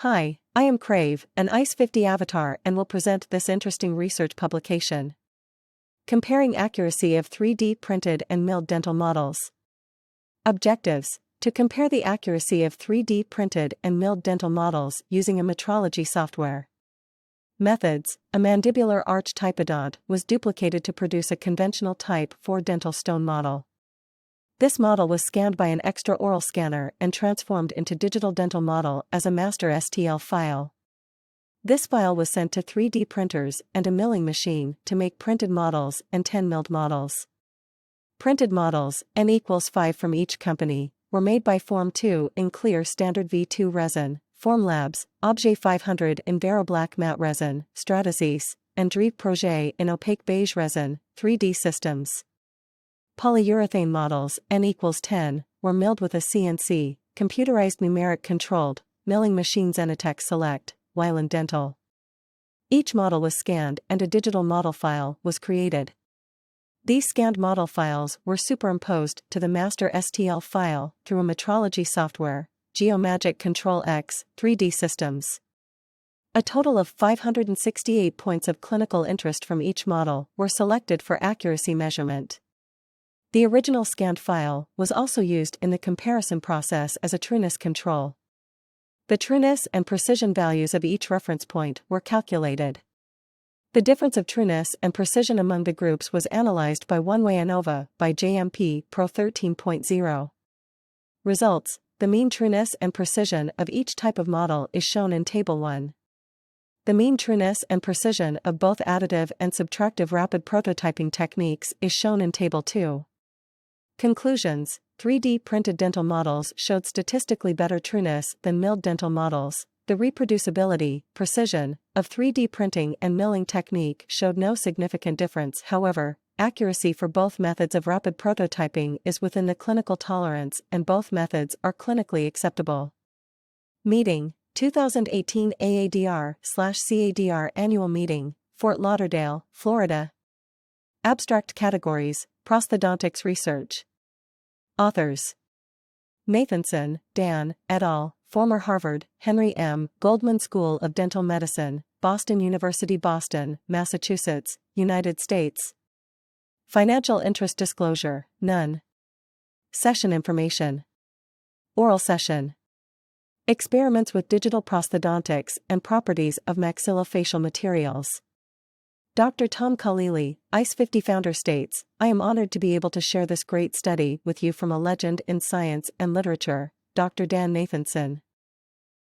Hi, I am Crave, an ICE-50 avatar, and will present this interesting research publication. Comparing accuracy of 3D printed and milled dental models. Objectives: to compare the accuracy of 3D printed and milled dental models using a metrology software. Methods: a mandibular arch typodont was duplicated to produce a conventional Type 4 dental stone model. This model was scanned by an extraoral scanner and transformed into digital dental model as a master STL file. This file was sent to 3D printers and a milling machine to make printed models and 10 milled models. Printed models, N equals 5 from each company, were made by Form 2 in clear standard V2 resin, Formlabs, Objet 500 in Vero black matte resin, Stratasys, and Drive Projet in opaque beige resin, 3D Systems. Polyurethane models, N equals 10, were milled with a CNC, computerized numeric controlled, milling machine Zenitech Select, Weiland Dental. Each model was scanned and a digital model file was created. These scanned model files were superimposed to the master STL file through a metrology software, Geomagic Control X, 3D Systems. A total of 568 points of clinical interest from each model were selected for accuracy measurement. The original scanned file was also used in the comparison process as a trueness control. The trueness and precision values of each reference point were calculated. The difference of trueness and precision among the groups was analyzed by one-way ANOVA by JMP Pro 13.0. Results: the mean trueness and precision of each type of model is shown in Table 1. The mean trueness and precision of both additive and subtractive rapid prototyping techniques is shown in Table 2. Conclusions: 3D printed dental models showed statistically better trueness than milled dental models. The reproducibility, precision, of 3D printing and milling technique showed no significant difference. However, accuracy for both methods of rapid prototyping is within the clinical tolerance and both methods are clinically acceptable. Meeting, 2018 AADR/CADR Annual Meeting, Fort Lauderdale, Florida. Abstract categories: Prosthodontics Research. Authors: Nathanson, Dan, et al., former Harvard, Henry M. Goldman School of Dental Medicine, Boston University, Boston, Massachusetts, United States. Financial interest disclosure: none. Session information. Oral session. Experiments with digital prosthodontics and properties of maxillofacial materials. Dr. Tom Khalili, ICE-50 founder states, "I am honored to be able to share this great study with you from a legend in science and literature, Dr. Dan Nathanson."